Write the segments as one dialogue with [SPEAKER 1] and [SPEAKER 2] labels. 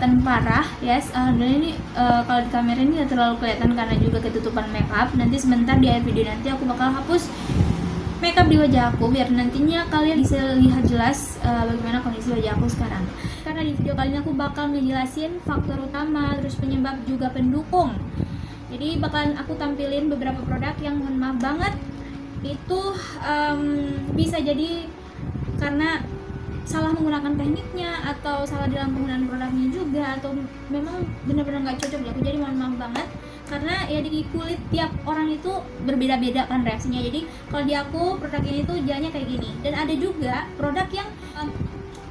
[SPEAKER 1] jerawatan parah, yes. Dan ini kalau di kamera ini nggak terlalu kelihatan karena juga ketutupan makeup. Nanti sebentar di akhir video nanti aku bakal hapus makeup di wajah aku biar nantinya kalian bisa lihat jelas bagaimana kondisi wajah aku sekarang. Karena di video kali ini aku bakal ngejelasin faktor utama, terus penyebab juga pendukung. Jadi bakalan aku tampilin beberapa produk yang mohon maaf banget itu bisa jadi karena salah menggunakan tekniknya atau salah dalam penggunaan produknya juga, atau memang benar-benar nggak cocok di aku. Jadi mohon maaf banget karena ya di kulit tiap orang itu berbeda-beda kan reaksinya. Jadi kalau di aku produk ini tuh jalannya kayak gini, dan ada juga produk yang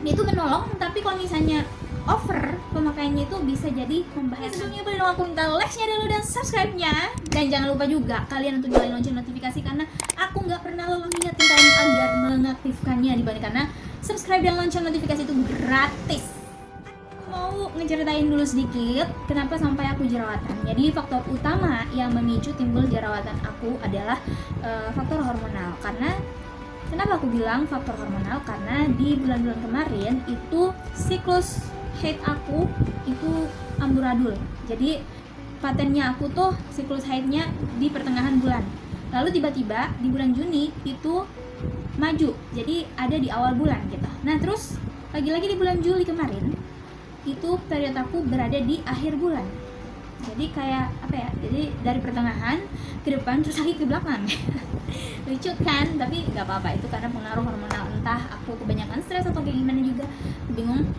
[SPEAKER 1] itu menolong tapi kalau misalnya over pemakaiannya itu bisa jadi membahayakan. Sebelumnya boleh dong aku minta like-nya dulu dan subscribe-nya, dan jangan lupa juga kalian untuk nyalain lonceng notifikasi karena aku nggak pernah lupa ngingetin kalian agar mengaktifkannya, dibanding karena subscribe dan lonceng notifikasi itu gratis. Aku mau ngeceritain dulu sedikit kenapa sampai aku jerawatan. Jadi faktor utama yang memicu timbul jerawatan aku adalah faktor hormonal. Karena kenapa aku bilang faktor hormonal? Karena di bulan-bulan kemarin itu siklus haid aku itu amburadul. Jadi patennya aku tuh siklus haidnya di pertengahan bulan. Lalu tiba-tiba di bulan Juni itu maju, jadi ada di awal bulan gitu. Nah terus lagi-lagi di bulan Juli kemarin itu periode aku berada di akhir bulan. Jadi kayak apa ya, jadi dari pertengahan ke depan terus lagi ke belakang. Lucu kan, tapi nggak apa-apa, itu karena pengaruh hormonal, entah aku kebanyakan stres atau kayak gimana juga, bingung.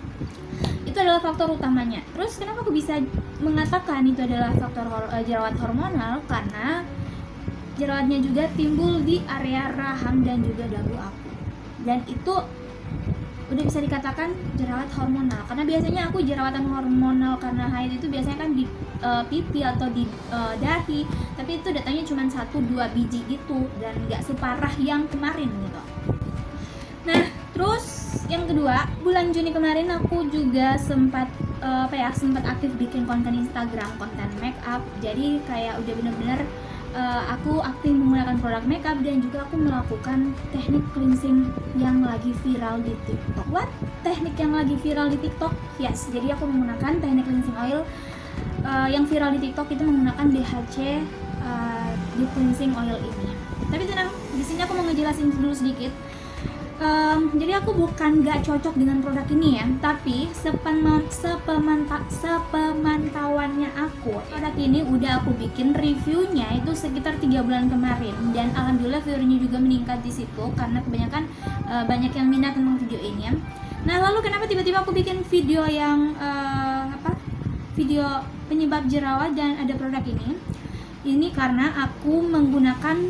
[SPEAKER 1] Itu adalah faktor utamanya. Terus kenapa aku bisa mengatakan itu adalah faktor jerawat hormonal? Karena jerawatnya juga timbul di area rahang dan juga dagu aku, dan itu udah bisa dikatakan jerawat hormonal. Karena biasanya aku jerawatan hormonal karena haid itu biasanya kan di pipi atau di dahi, tapi itu datangnya cuma 1-2 biji gitu dan nggak separah yang kemarin gitu. Nah terus yang kedua, bulan Juni kemarin aku juga sempat sempat aktif bikin konten Instagram, konten makeup. Jadi kayak udah bener-bener aku aktif menggunakan produk makeup dan juga aku melakukan teknik cleansing yang lagi viral di TikTok. What? Teknik yang lagi viral di TikTok? Yes, jadi aku menggunakan teknik cleansing oil yang viral di TikTok itu menggunakan DHC deep cleansing oil ini. Tapi tenang, di sini aku mau ngejelasin dulu sedikit. Jadi aku bukan gak cocok dengan produk ini ya, tapi sepemantauannya aku, produk ini udah aku bikin reviewnya itu sekitar 3 bulan kemarin, dan alhamdulillah viewernya juga meningkat di situ karena kebanyakan banyak yang minat tentang video ini ya. Nah lalu kenapa tiba-tiba aku bikin video yang video penyebab jerawat dan ada produk ini? Ini karena aku menggunakan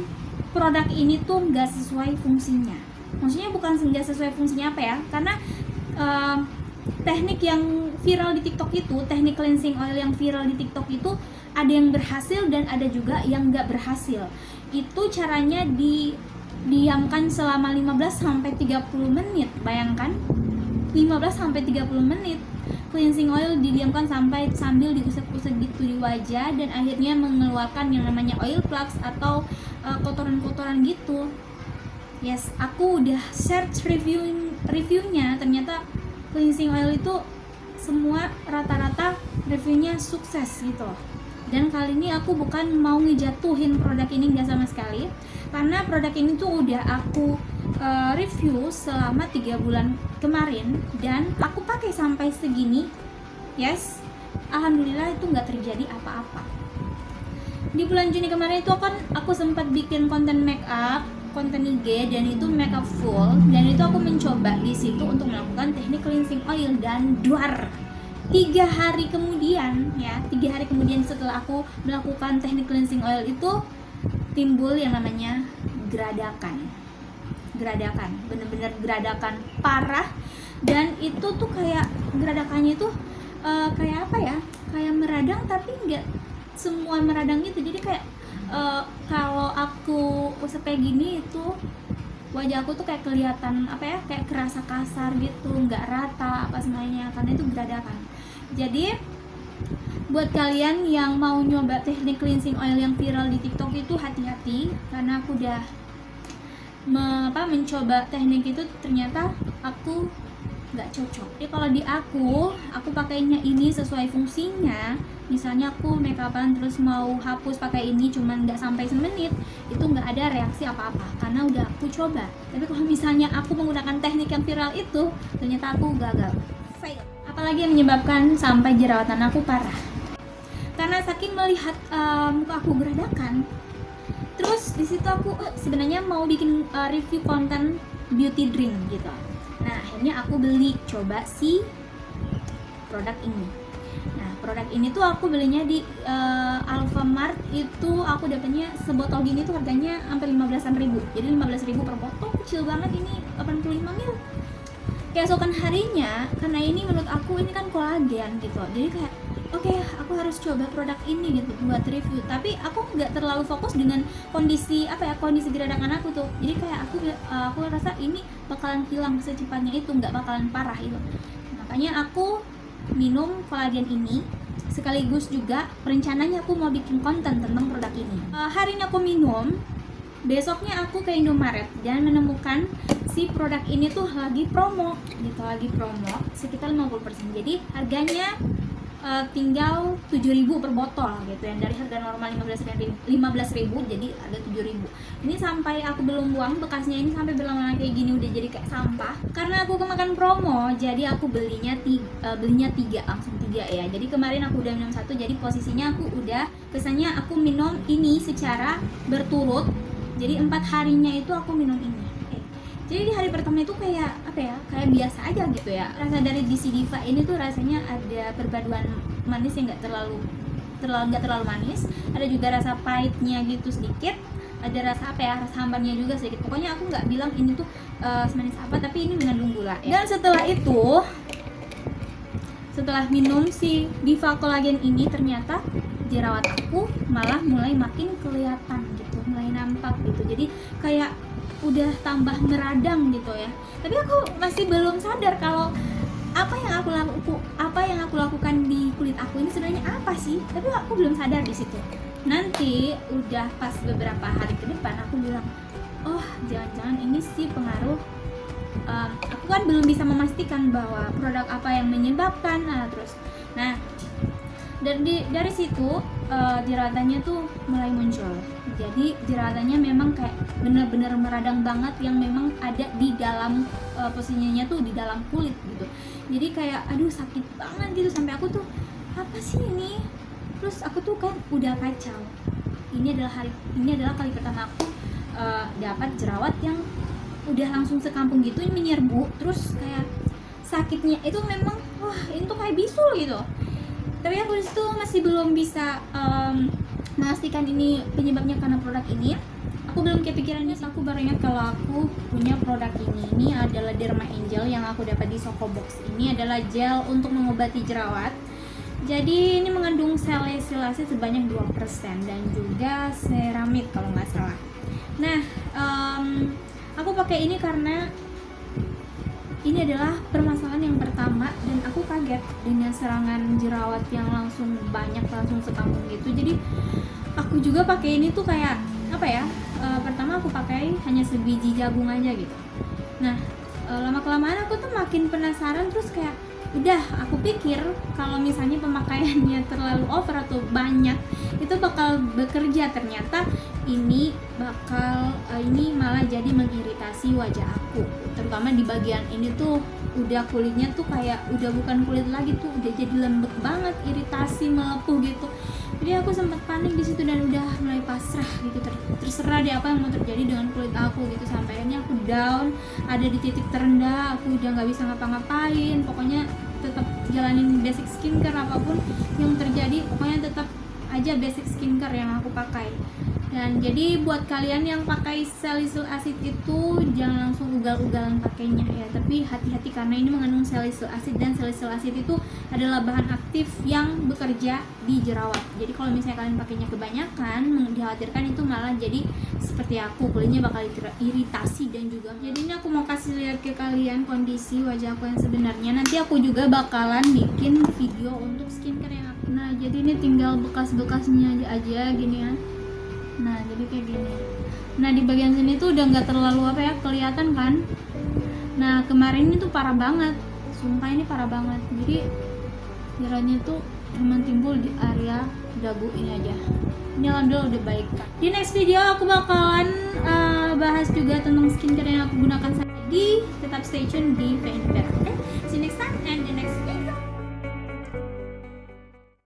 [SPEAKER 1] produk ini tuh nggak sesuai fungsinya. Maksudnya bukan nggak sesuai fungsinya apa ya, karena teknik yang viral di TikTok itu, teknik cleansing oil yang viral di TikTok itu ada yang berhasil dan ada juga yang nggak berhasil. Itu caranya didiamkan selama 15-30 menit. Bayangkan 15-30 menit cleansing oil didiamkan sambil diusap-usap gitu di wajah, dan akhirnya mengeluarkan yang namanya oil plugs atau kotoran-kotoran gitu. Yes, aku udah search reviewnya, ternyata cleansing oil itu semua rata-rata reviewnya sukses gitu loh. Dan kali ini aku bukan mau ngejatuhin produk ini, nggak sama sekali, karena produk ini tuh udah aku review selama 3 bulan kemarin dan aku pakai sampai segini. Yes, alhamdulillah itu nggak terjadi apa-apa. Di bulan Juni kemarin itu kan aku sempat bikin konten makeup, konten IG, dan itu makeup full, dan itu aku mencoba di situ untuk melakukan teknik cleansing oil, dan duar 3 hari kemudian ya, 3 hari kemudian setelah aku melakukan teknik cleansing oil itu timbul yang namanya geradakan, bener-bener geradakan parah. Dan itu tuh kayak geradakannya itu kayak apa ya, kayak meradang tapi nggak semua meradang gitu. Jadi kayak kalau aku usap kayak gini itu wajah aku tuh kayak kelihatan apa ya, kayak kerasa kasar gitu, nggak rata apa semuanya karena itu geradakan. Jadi buat kalian yang mau nyoba teknik cleansing oil yang viral di TikTok itu hati-hati, karena aku udah mencoba teknik itu, ternyata aku nggak cocok. Jadi kalau di aku pakainya ini sesuai fungsinya. Misalnya aku make upan terus mau hapus pakai ini cuman nggak sampai semenit, itu nggak ada reaksi apa-apa karena udah aku coba. Tapi kalau misalnya aku menggunakan teknik yang viral itu, ternyata aku gagal, fail. Apalagi yang menyebabkan sampai jerawatan aku parah. Karena saking melihat muka aku geradakan, terus di situ aku sebenarnya mau bikin review konten beauty drink gitu. Nah akhirnya aku beli coba si produk ini. Nah produk ini tuh aku belinya di Alfamart. Itu aku dapetnya sebotol gini tuh harganya hampir 15-an ribu. Jadi 15.000 per botol, kecil banget ini, 85 ml. Keesokan harinya, karena ini menurut aku ini kan kolagen gitu, jadi kayak oke, aku harus coba produk ini gitu buat review. Tapi aku nggak terlalu fokus dengan kondisi kondisi geradakan aku tuh. Jadi kayak aku rasa ini bakalan hilang secepatnya, itu nggak bakalan parah itu. Makanya aku minum kolagen ini, sekaligus juga rencananya aku mau bikin konten tentang produk ini. Hari ini aku minum, besoknya aku ke Indomaret dan menemukan si produk ini tuh lagi promo gitu, sekitar 50%. Jadi harganya tinggal 7.000 per botol gitu ya, dari harga normal 15.000 jadi ada 7.000. Ini sampai aku belum buang bekasnya, ini sampai berlama-lama kayak gini udah jadi kayak sampah. Karena aku kemakan promo, jadi aku belinya 3 langsung 3 ya. Jadi kemarin aku udah minum 1, jadi posisinya aku udah kesannya aku minum ini secara berturut. Jadi 4 harinya itu aku minum ini. Jadi di hari pertama itu kayak kayak biasa aja gitu ya. Rasa dari DC Diva ini tuh rasanya ada perpaduan manis yang nggak terlalu manis. Ada juga rasa pahitnya gitu sedikit. Ada rasa rasa hambarnya juga sedikit. Pokoknya aku nggak bilang ini tuh semanis apa, tapi ini mengandung gula. Ya. Dan setelah minum si Diva Collagen ini, ternyata jerawat aku malah mulai makin kelihatan gitu, mulai nampak gitu. Jadi kayak udah tambah meradang gitu ya. Tapi aku masih belum sadar kalau apa yang aku lakukan di kulit aku ini sebenarnya apa sih. Tapi aku belum sadar di situ. Nanti udah pas beberapa hari ke depan aku bilang, oh jangan-jangan ini sih pengaruh. Aku kan belum bisa memastikan bahwa produk apa yang menyebabkan. Nah dari situ jeratannya tuh mulai muncul. Jadi jeratannya memang kayak bener-bener meradang banget, yang memang ada di dalam posisinya tuh di dalam kulit gitu. Jadi kayak aduh sakit banget gitu, sampai aku tuh apa sih ini. Terus aku tuh kan udah kacau. Ini adalah kali pertama aku dapat jerawat yang udah langsung sekampung gitu menyerbu. Terus kayak sakitnya itu memang ini tuh kayak bisul gitu. Tapi aku disitu masih belum bisa memastikan ini penyebabnya karena produk ini. Aku belum kepikiran ini. Aku baru ingat kalau aku punya produk ini. Ini adalah Derma Angel yang aku dapat di Sokobox. Ini adalah gel untuk mengobati jerawat. Jadi ini mengandung salisilicate sebanyak 2% dan juga ceramide kalau nggak salah. Nah, aku pakai ini karena ini adalah permasalahan yang pertama dan aku kaget dengan serangan jerawat yang langsung sekampung gitu. Jadi aku juga pakai ini tuh kayak pertama aku pakai hanya sebiji jagung aja gitu. Nah lama kelamaan aku tuh makin penasaran, terus kayak udah aku pikir kalau misalnya pemakaiannya terlalu over atau banyak itu bakal bekerja. Ternyata ini malah jadi mengiritasi wajah aku, terutama di bagian ini tuh udah kulitnya tuh kayak udah bukan kulit lagi tuh, udah jadi lembek banget, iritasi, melepuh gitu. Jadi aku sempat panik di situ dan udah mulai pasrah gitu, terserah deh apa yang mau terjadi dengan kulit aku gitu. Sampai akhirnya aku down, ada di titik terendah, aku udah nggak bisa ngapa-ngapain. Pokoknya tetap jalanin basic skincare, apapun yang terjadi pokoknya tetap aja basic skincare yang aku pakai. Dan jadi buat kalian yang pakai salicylic acid itu jangan langsung ugal-ugalan pakainya ya, tapi hati-hati karena ini mengandung salicylic acid, dan salicylic acid itu adalah bahan aktif yang bekerja di jerawat. Jadi kalau misalnya kalian pakainya kebanyakan, dikhawatirkan itu malah jadi seperti aku, kulitnya bakal iritasi dan juga. Jadi ini aku mau kasih lihat ke kalian kondisi wajah aku yang sebenarnya. Nanti aku juga bakalan bikin video untuk skincare yang aku. Nah jadi ini tinggal bekas-bekasnya aja gini ya. Nah jadi kayak gini. Nah di bagian sini tuh udah nggak terlalu kelihatan kan. Nah kemarin itu parah banget. sumpah ini parah banget. Jadi darahnya tuh cuma timbul di area dagu ini aja. Ini alhamdulillah udah baik. Di next video aku bakalan bahas juga tentang skincare yang aku gunakan saat ini. Tetap stay tune di Vanity Fair. Okay? See you next time and the next video.